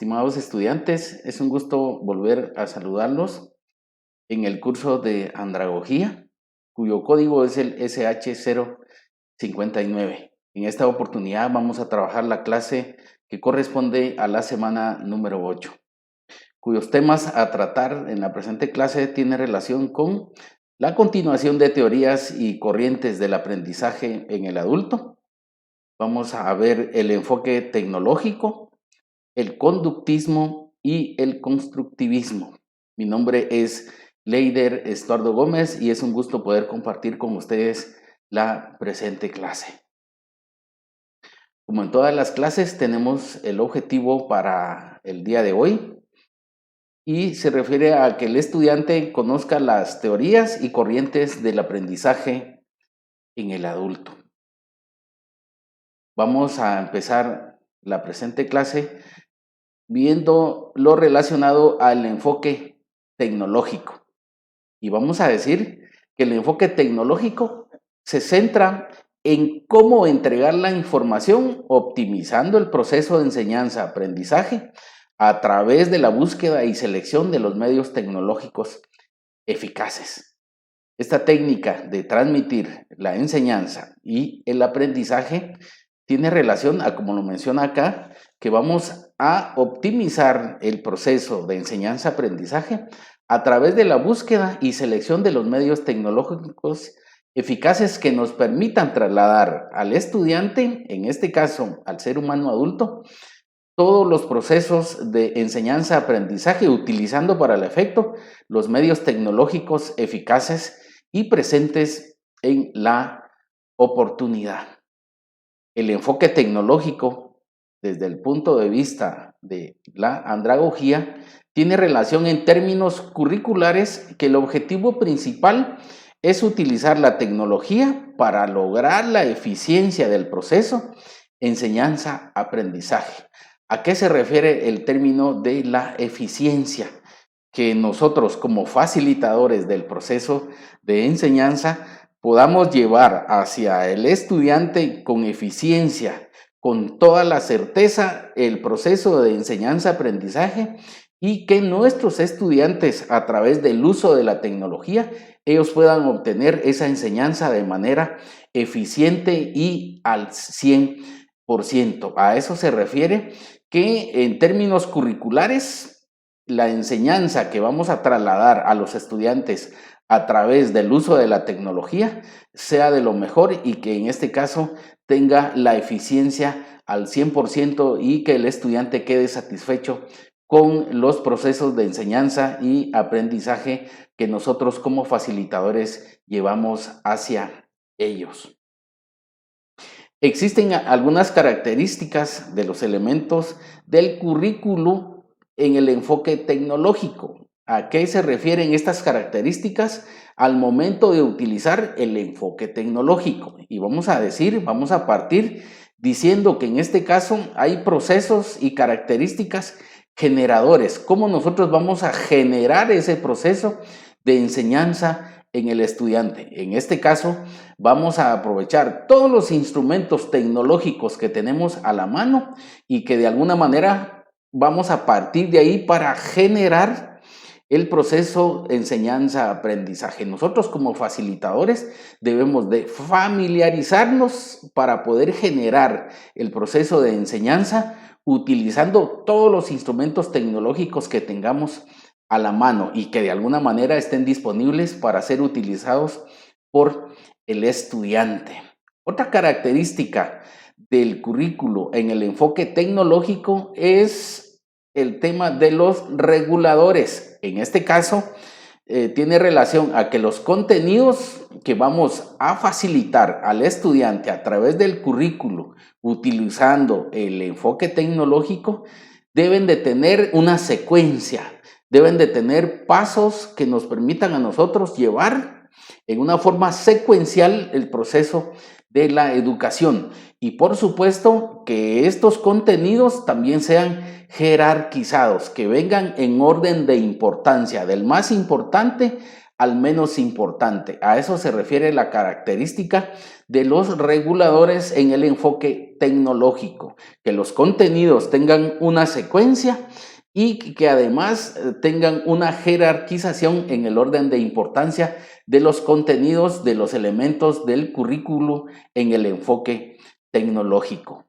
Estimados estudiantes, es un gusto volver a saludarlos en el curso de andragogía, cuyo código es el SH059. En esta oportunidad vamos a trabajar la clase que corresponde a la semana número 8, cuyos temas a tratar en la presente clase tienen relación con la continuación de teorías y corrientes del aprendizaje en el adulto. Vamos a ver el enfoque tecnológico, el conductismo y el constructivismo. Mi nombre es Leider Estuardo Gómez y es un gusto poder compartir con ustedes la presente clase. Como en todas las clases, tenemos el objetivo para el día de hoy y se refiere a que el estudiante conozca las teorías y corrientes del aprendizaje en el adulto. Vamos a empezar la presente clase viendo lo relacionado al enfoque tecnológico. Y vamos a decir que el enfoque tecnológico se centra en cómo entregar la información optimizando el proceso de enseñanza-aprendizaje a través de la búsqueda y selección de los medios tecnológicos eficaces. Esta técnica de transmitir la enseñanza y el aprendizaje tiene relación a, como lo menciona acá, que vamos a optimizar el proceso de enseñanza-aprendizaje a través de la búsqueda y selección de los medios tecnológicos eficaces que nos permitan trasladar al estudiante, en este caso al ser humano adulto, todos los procesos de enseñanza-aprendizaje utilizando para el efecto los medios tecnológicos eficaces y presentes en la oportunidad. El enfoque tecnológico, desde el punto de vista de la andragogía, tiene relación en términos curriculares que el objetivo principal es utilizar la tecnología para lograr la eficiencia del proceso enseñanza-aprendizaje. ¿A qué se refiere el término de la eficiencia? Que nosotros como facilitadores del proceso de enseñanza podamos llevar hacia el estudiante con eficiencia, con toda la certeza, el proceso de enseñanza-aprendizaje y que nuestros estudiantes, a través del uso de la tecnología, ellos puedan obtener esa enseñanza de manera eficiente y al 100%. A eso se refiere que en términos curriculares, la enseñanza que vamos a trasladar a los estudiantes a través del uso de la tecnología sea de lo mejor y que en este caso tenga la eficiencia al 100% y que el estudiante quede satisfecho con los procesos de enseñanza y aprendizaje que nosotros como facilitadores llevamos hacia ellos. Existen algunas características de los elementos del currículo en el enfoque tecnológico. ¿A qué se refieren estas características al momento de utilizar el enfoque tecnológico? Y vamos a partir diciendo que en este caso hay procesos y características generadores. ¿Cómo nosotros vamos a generar ese proceso de enseñanza en el estudiante? En este caso, vamos a aprovechar todos los instrumentos tecnológicos que tenemos a la mano y que de alguna manera vamos a partir de ahí para generar el proceso de enseñanza-aprendizaje. Nosotros como facilitadores debemos de familiarizarnos para poder generar el proceso de enseñanza utilizando todos los instrumentos tecnológicos que tengamos a la mano y que de alguna manera estén disponibles para ser utilizados por el estudiante. Otra característica del currículo en el enfoque tecnológico es el tema de los reguladores. En este caso, tiene relación a que los contenidos que vamos a facilitar al estudiante a través del currículo utilizando el enfoque tecnológico deben de tener una secuencia, deben de tener pasos que nos permitan a nosotros llevar en una forma secuencial el proceso de la educación y por supuesto que estos contenidos también sean jerarquizados, que vengan en orden de importancia, del más importante al menos importante. A eso se refiere la característica de los reguladores en el enfoque tecnológico, que los contenidos tengan una secuencia y que además tengan una jerarquización en el orden de importancia de los contenidos, de los elementos del currículo en el enfoque tecnológico.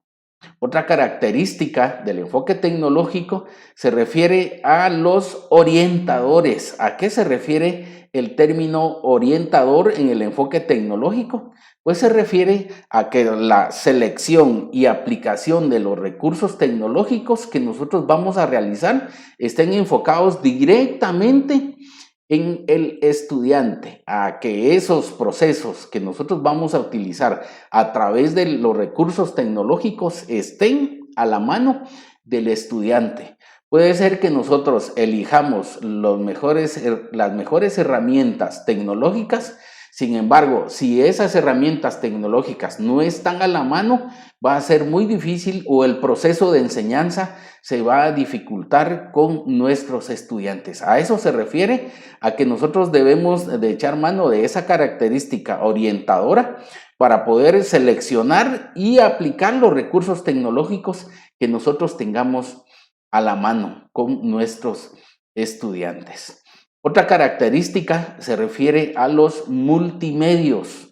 Otra característica del enfoque tecnológico se refiere a los orientadores. ¿A qué se refiere el término orientador en el enfoque tecnológico? Pues se refiere a que la selección y aplicación de los recursos tecnológicos que nosotros vamos a realizar estén enfocados directamente en el estudiante, a que esos procesos que nosotros vamos a utilizar a través de los recursos tecnológicos estén a la mano del estudiante. Puede ser que nosotros elijamos las mejores herramientas tecnológicas. Sin embargo, si esas herramientas tecnológicas no están a la mano, va a ser muy difícil o el proceso de enseñanza se va a dificultar con nuestros estudiantes. A eso se refiere, a que nosotros debemos de echar mano de esa característica orientadora para poder seleccionar y aplicar los recursos tecnológicos que nosotros tengamos a la mano con nuestros estudiantes. Otra característica se refiere a los multimedios.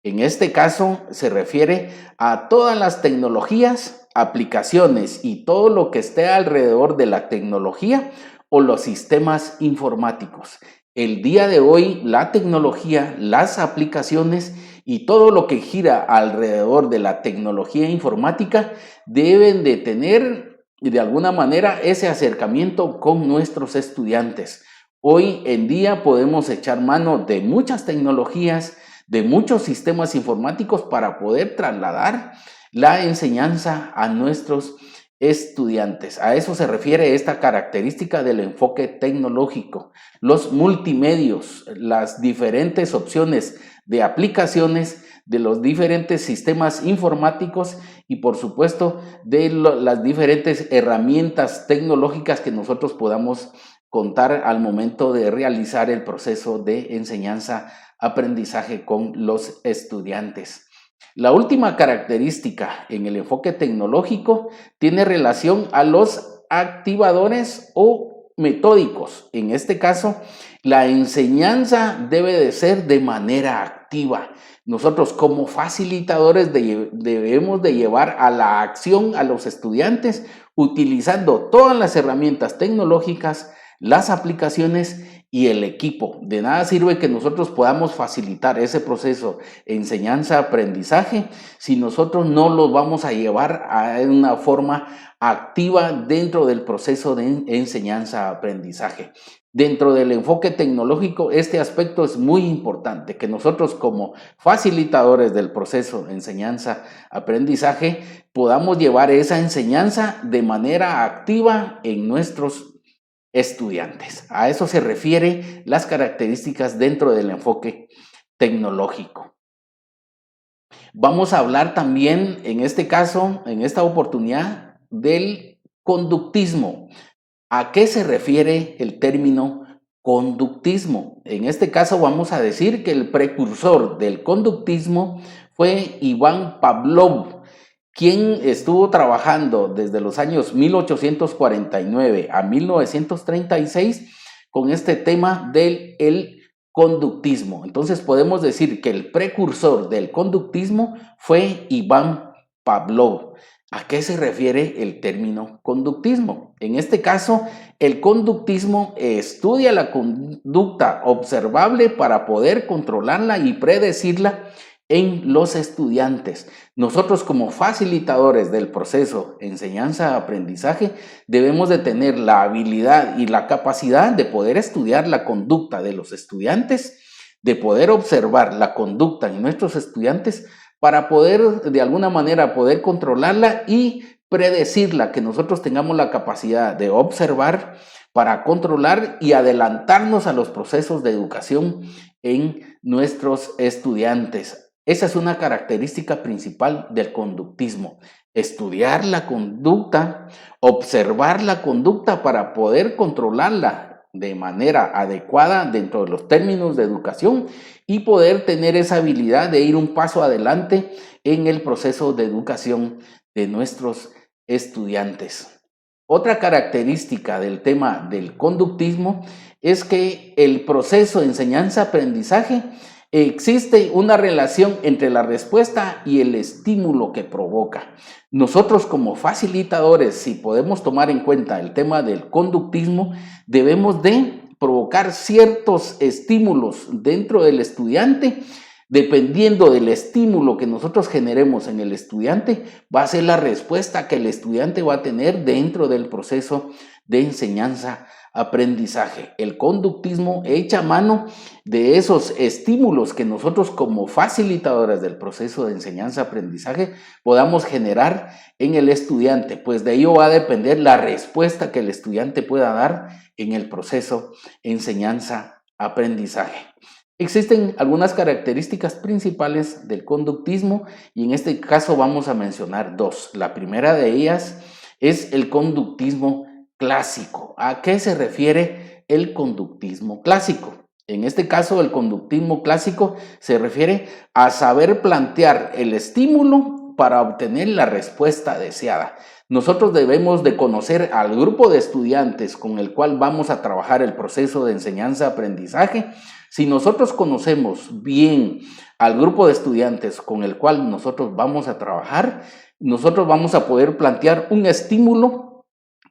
En este caso se refiere a todas las tecnologías, aplicaciones y todo lo que esté alrededor de la tecnología o los sistemas informáticos. El día de hoy la tecnología, las aplicaciones y todo lo que gira alrededor de la tecnología informática deben de tener de alguna manera ese acercamiento con nuestros estudiantes. Hoy en día podemos echar mano de muchas tecnologías, de muchos sistemas informáticos para poder trasladar la enseñanza a nuestros estudiantes. A eso se refiere esta característica del enfoque tecnológico. Los multimedios, las diferentes opciones de aplicaciones de los diferentes sistemas informáticos y por supuesto de las diferentes herramientas tecnológicas que nosotros podamos contar al momento de realizar el proceso de enseñanza-aprendizaje con los estudiantes. La última característica en el enfoque tecnológico tiene relación a los activadores o metódicos. En este caso, la enseñanza debe de ser de manera activa. Nosotros como facilitadores debemos de llevar a la acción a los estudiantes utilizando todas las herramientas tecnológicas, las aplicaciones y el equipo. De nada sirve que nosotros podamos facilitar ese proceso de enseñanza-aprendizaje si nosotros no lo vamos a llevar a una forma activa dentro del proceso de enseñanza-aprendizaje. Dentro del enfoque tecnológico, este aspecto es muy importante, que nosotros como facilitadores del proceso de enseñanza-aprendizaje podamos llevar esa enseñanza de manera activa en nuestros estudiantes. A eso se refiere las características dentro del enfoque tecnológico. Vamos a hablar también, en este caso, en esta oportunidad, del conductismo. ¿A qué se refiere el término conductismo? En este caso vamos a decir que el precursor del conductismo fue Iván Pavlov, quien estuvo trabajando desde los años 1849 a 1936 con este tema del conductismo. Entonces podemos decir que el precursor del conductismo fue Iván Pavlov. ¿A qué se refiere el término conductismo? En este caso, el conductismo estudia la conducta observable para poder controlarla y predecirla en los estudiantes. Nosotros como facilitadores del proceso enseñanza-aprendizaje debemos de tener la habilidad y la capacidad de poder estudiar la conducta de los estudiantes, de poder observar la conducta en nuestros estudiantes para poder de alguna manera poder controlarla y predecirla, que nosotros tengamos la capacidad de observar para controlar y adelantarnos a los procesos de educación en nuestros estudiantes. Esa es una característica principal del conductismo. Estudiar la conducta, observar la conducta para poder controlarla de manera adecuada dentro de los términos de educación y poder tener esa habilidad de ir un paso adelante en el proceso de educación de nuestros estudiantes. Otra característica del tema del conductismo es que el proceso de enseñanza-aprendizaje existe una relación entre la respuesta y el estímulo que provoca. Nosotros como facilitadores, si podemos tomar en cuenta el tema del conductismo, debemos de provocar ciertos estímulos dentro del estudiante. Dependiendo del estímulo que nosotros generemos en el estudiante, va a ser la respuesta que el estudiante va a tener dentro del proceso de enseñanza-aprendizaje. El conductismo echa mano de esos estímulos que nosotros como facilitadores del proceso de enseñanza-aprendizaje podamos generar en el estudiante, pues de ello va a depender la respuesta que el estudiante pueda dar en el proceso enseñanza-aprendizaje. Existen algunas características principales del conductismo y en este caso vamos a mencionar dos. La primera de ellas es el conductismo clásico. ¿A qué se refiere el conductismo clásico? En este caso, el conductismo clásico se refiere a saber plantear el estímulo para obtener la respuesta deseada. Nosotros debemos de conocer al grupo de estudiantes con el cual vamos a trabajar el proceso de enseñanza-aprendizaje. Si nosotros conocemos bien al grupo de estudiantes con el cual nosotros vamos a trabajar, nosotros vamos a poder plantear un estímulo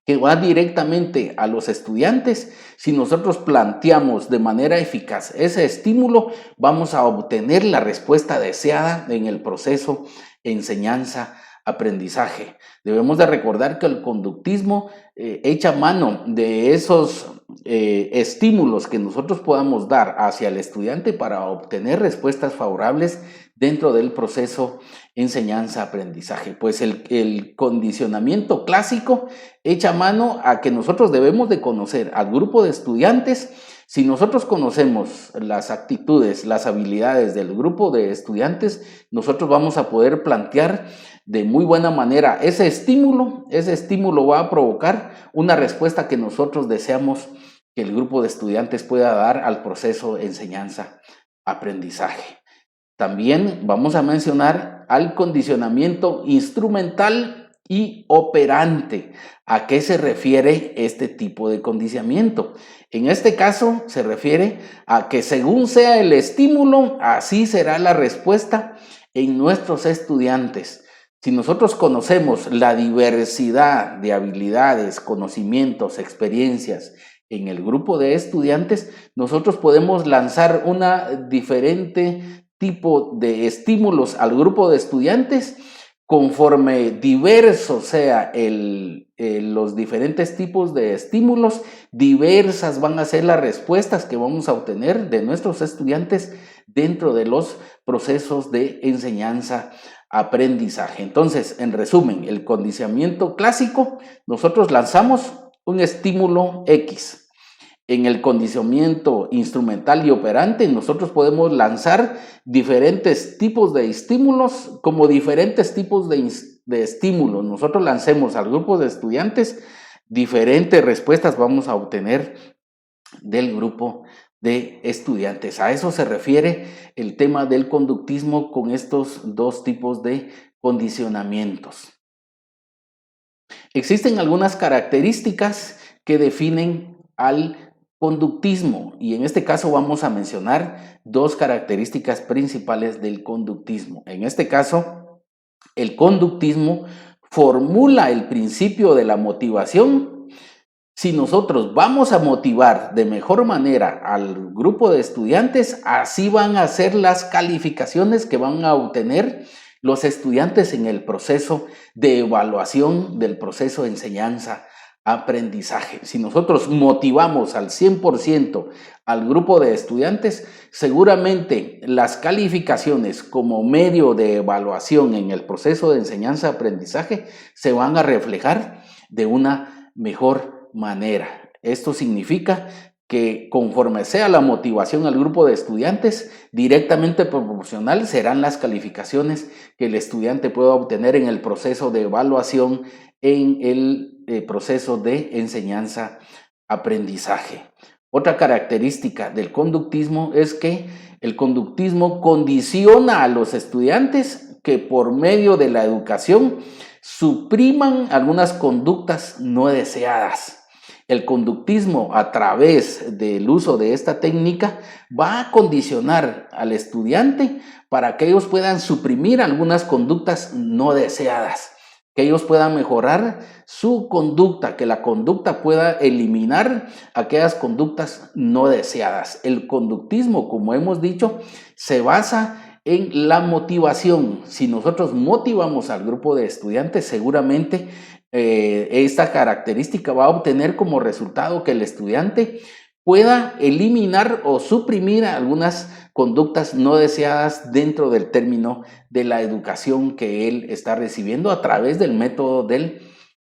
que va directamente a los estudiantes. Si nosotros planteamos de manera eficaz ese estímulo, vamos a obtener la respuesta deseada en el proceso enseñanza-aprendizaje. Debemos de recordar que el conductismo echa mano de esos estímulos que nosotros podamos dar hacia el estudiante para obtener respuestas favorables dentro del proceso enseñanza-aprendizaje. Pues el condicionamiento clásico echa mano a que nosotros debemos de conocer al grupo de estudiantes. Si nosotros conocemos las actitudes, las habilidades del grupo de estudiantes, nosotros vamos a poder plantear de muy buena manera ese estímulo va a provocar una respuesta que nosotros deseamos que el grupo de estudiantes pueda dar al proceso enseñanza-aprendizaje. También vamos a mencionar al condicionamiento instrumental y operante. ¿A qué se refiere este tipo de condicionamiento? En este caso se refiere a que según sea el estímulo, así será la respuesta en nuestros estudiantes. Si nosotros conocemos la diversidad de habilidades, conocimientos, experiencias en el grupo de estudiantes, nosotros podemos lanzar una diferente tipo de estímulos al grupo de estudiantes. Conforme diversos sea los diferentes tipos de estímulos, diversas van a ser las respuestas que vamos a obtener de nuestros estudiantes dentro de los procesos de enseñanza-aprendizaje. Entonces, en resumen, el condicionamiento clásico, nosotros lanzamos un estímulo X. En el condicionamiento instrumental y operante, nosotros podemos lanzar diferentes tipos de estímulos como diferentes tipos de estímulos. Nosotros lancemos al grupo de estudiantes, diferentes respuestas vamos a obtener del grupo de estudiantes. A eso se refiere el tema del conductismo con estos dos tipos de condicionamientos. Existen algunas características que definen al conductismo y en este caso vamos a mencionar dos características principales del conductismo. En este caso, el conductismo formula el principio de la motivación. Si nosotros vamos a motivar de mejor manera al grupo de estudiantes, así van a ser las calificaciones que van a obtener los estudiantes en el proceso de evaluación del proceso de enseñanza-aprendizaje. Si nosotros motivamos al 100% al grupo de estudiantes, seguramente las calificaciones como medio de evaluación en el proceso de enseñanza-aprendizaje se van a reflejar de una mejor manera. Esto significa que conforme sea la motivación al grupo de estudiantes, directamente proporcional serán las calificaciones que el estudiante pueda obtener en el proceso de evaluación en el proceso de enseñanza-aprendizaje. aprendizaje. Otra característica del conductismo es que el conductismo condiciona a los estudiantes que por medio de la educación supriman algunas conductas no deseadas. El conductismo, a través del uso de esta técnica, va a condicionar al estudiante para que ellos puedan suprimir algunas conductas no deseadas, que ellos puedan mejorar su conducta, que la conducta pueda eliminar aquellas conductas no deseadas. El conductismo, como hemos dicho, se basa en la motivación. Si nosotros motivamos al grupo de estudiantes, seguramente esta característica va a obtener como resultado que el estudiante pueda eliminar o suprimir algunas conductas no deseadas dentro del término de la educación que él está recibiendo a través del método del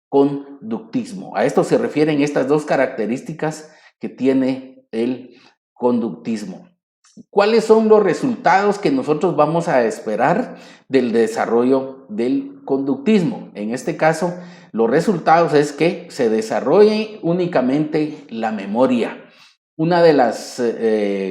conductismo. A esto se refieren estas dos características que tiene el conductismo. ¿Cuáles son los resultados que nosotros vamos a esperar del desarrollo del conductismo? En este caso, los resultados es que se desarrolle únicamente la memoria. Una de las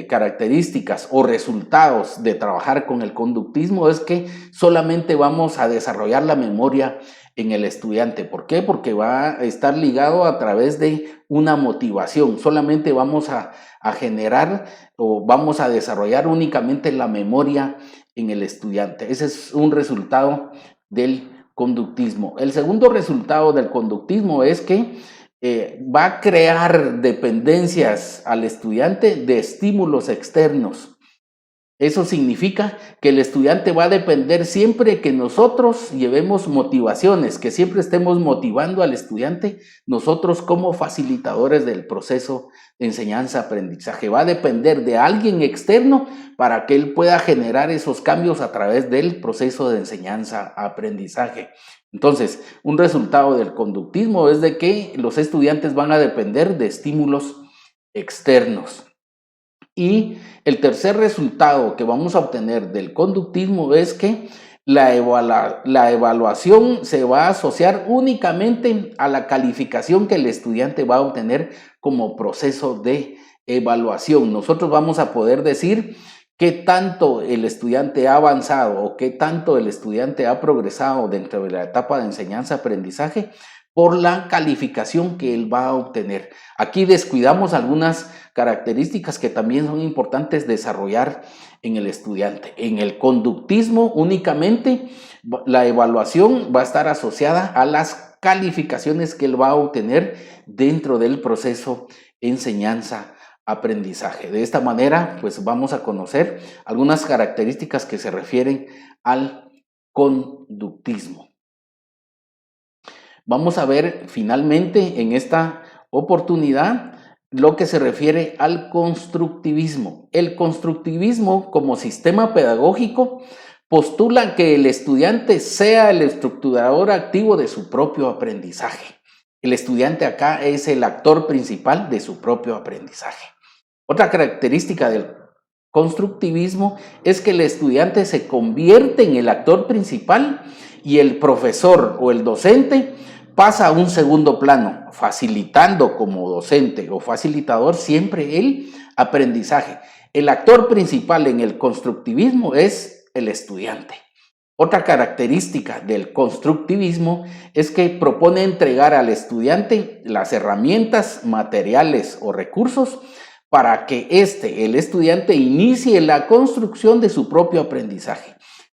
características o resultados de trabajar con el conductismo es que solamente vamos a desarrollar la memoria en el estudiante. ¿Por qué? Porque va a estar ligado a través de una motivación. Solamente vamos a generar o vamos a desarrollar únicamente la memoria en el estudiante. Ese es un resultado del conductismo. El segundo resultado del conductismo es que va a crear dependencias al estudiante de estímulos externos. Eso significa que el estudiante va a depender siempre que nosotros llevemos motivaciones, que siempre estemos motivando al estudiante, nosotros como facilitadores del proceso de enseñanza-aprendizaje. Va a depender de alguien externo para que él pueda generar esos cambios a través del proceso de enseñanza-aprendizaje. Entonces, un resultado del conductismo es de que los estudiantes van a depender de estímulos externos. Y el tercer resultado que vamos a obtener del conductismo es que la evaluación se va a asociar únicamente a la calificación que el estudiante va a obtener como proceso de evaluación. Nosotros vamos a poder decir qué tanto el estudiante ha avanzado o qué tanto el estudiante ha progresado dentro de la etapa de enseñanza-aprendizaje por la calificación que él va a obtener. Aquí descuidamos algunas características que también son importantes desarrollar en el estudiante. En el conductismo únicamente la evaluación va a estar asociada a las calificaciones que él va a obtener dentro del proceso enseñanza-aprendizaje. De esta manera, pues vamos a conocer algunas características que se refieren al conductismo. Vamos a ver finalmente en esta oportunidad lo que se refiere al constructivismo. El constructivismo como sistema pedagógico postula que el estudiante sea el estructurador activo de su propio aprendizaje. El estudiante acá es el actor principal de su propio aprendizaje. Otra característica del constructivismo es que el estudiante se convierte en el actor principal y el profesor o el docente pasa a un segundo plano, facilitando como docente o facilitador siempre el aprendizaje. El actor principal en el constructivismo es el estudiante. Otra característica del constructivismo es que propone entregar al estudiante las herramientas, materiales o recursos para que el estudiante, inicie la construcción de su propio aprendizaje,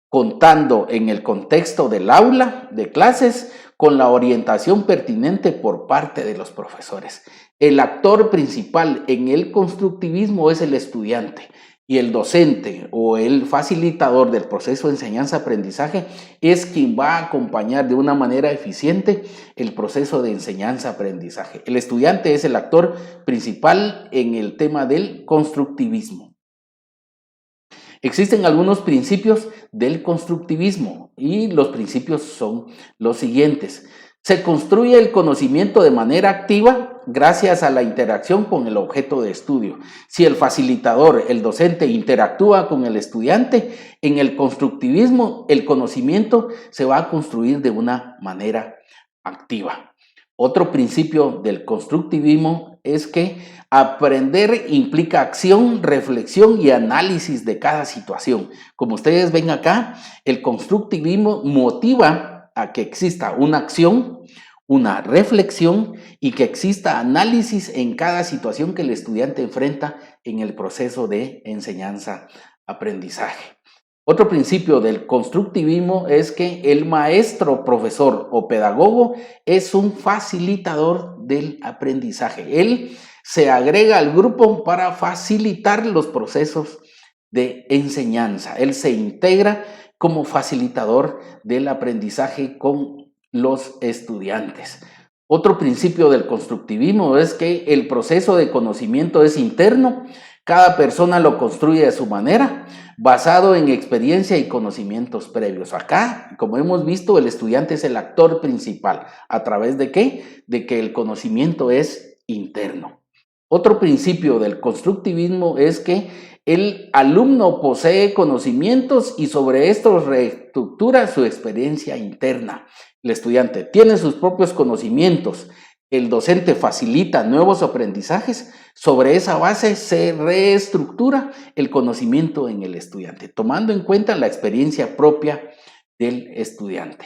contando en el contexto del aula de clases con la orientación pertinente por parte de los profesores. El actor principal en el constructivismo es el estudiante y el docente o el facilitador del proceso de enseñanza-aprendizaje es quien va a acompañar de una manera eficiente el proceso de enseñanza-aprendizaje. El estudiante es el actor principal en el tema del constructivismo. Existen algunos principios del constructivismo y los principios son los siguientes. Se construye el conocimiento de manera activa gracias a la interacción con el objeto de estudio. Si el facilitador, el docente, interactúa con el estudiante, en el constructivismo el conocimiento se va a construir de una manera activa. Otro principio del constructivismo es que aprender implica acción, reflexión y análisis de cada situación. Como ustedes ven acá, el constructivismo motiva a que exista una acción, una reflexión y que exista análisis en cada situación que el estudiante enfrenta en el proceso de enseñanza-aprendizaje. Otro principio del constructivismo es que el maestro, profesor o pedagogo es un facilitador del aprendizaje. Él se agrega al grupo para facilitar los procesos de enseñanza. Él se integra como facilitador del aprendizaje con los estudiantes. Otro principio del constructivismo es que el proceso de conocimiento es interno. Cada persona lo construye a su manera, basado en experiencia y conocimientos previos. Acá, como hemos visto, el estudiante es el actor principal. ¿A través de qué? De que el conocimiento es interno. Otro principio del constructivismo es que el alumno posee conocimientos y sobre estos reestructura su experiencia interna. El estudiante tiene sus propios conocimientos. El docente facilita nuevos aprendizajes. Sobre esa base se reestructura el conocimiento en el estudiante, tomando en cuenta la experiencia propia del estudiante.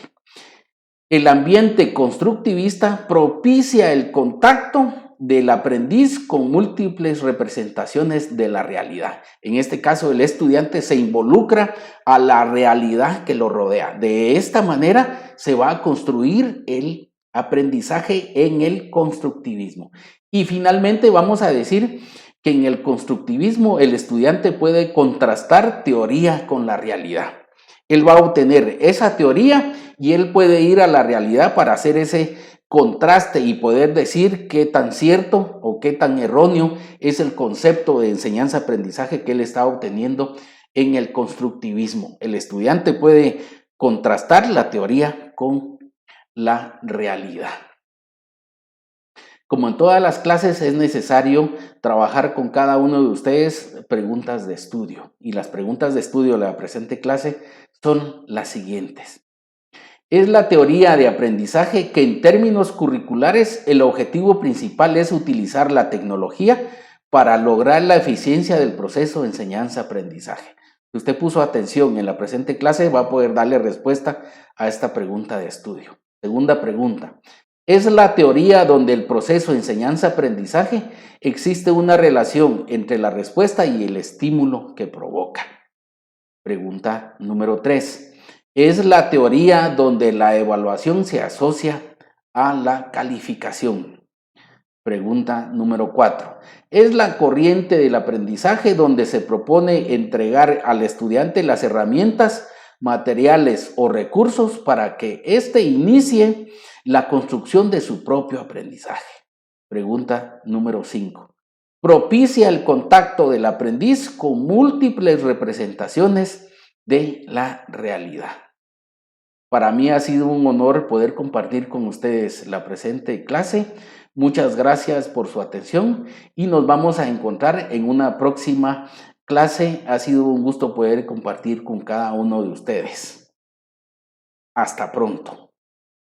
El ambiente constructivista propicia el contacto del aprendiz con múltiples representaciones de la realidad. En este caso, el estudiante se involucra a la realidad que lo rodea. De esta manera se va a construir el aprendizaje en el constructivismo. Y finalmente vamos a decir que en el constructivismo el estudiante puede contrastar teoría con la realidad. Él va a obtener esa teoría y él puede ir a la realidad para hacer ese contraste y poder decir qué tan cierto o qué tan erróneo es el concepto de enseñanza-aprendizaje que él está obteniendo en el constructivismo. El estudiante puede contrastar la teoría con la realidad. Como en todas las clases, es necesario trabajar con cada uno de ustedes preguntas de estudio. Y las preguntas de estudio de la presente clase son las siguientes. Es la teoría de aprendizaje que en términos curriculares el objetivo principal es utilizar la tecnología para lograr la eficiencia del proceso de enseñanza-aprendizaje. Si usted puso atención en la presente clase, va a poder darle respuesta a esta pregunta de estudio. Segunda pregunta. ¿Es la teoría donde el proceso de enseñanza-aprendizaje existe una relación entre la respuesta y el estímulo que provoca? Pregunta número 3. Es la teoría donde la evaluación se asocia a la calificación. Pregunta número 4. Es la corriente del aprendizaje donde se propone entregar al estudiante las herramientas, materiales o recursos para que éste inicie la construcción de su propio aprendizaje. Pregunta número 5. Propicia el contacto del aprendiz con múltiples representaciones de la realidad. Para mí ha sido un honor poder compartir con ustedes la presente clase. Muchas gracias por su atención y nos vamos a encontrar en una próxima clase. Ha sido un gusto poder compartir con cada uno de ustedes. Hasta pronto.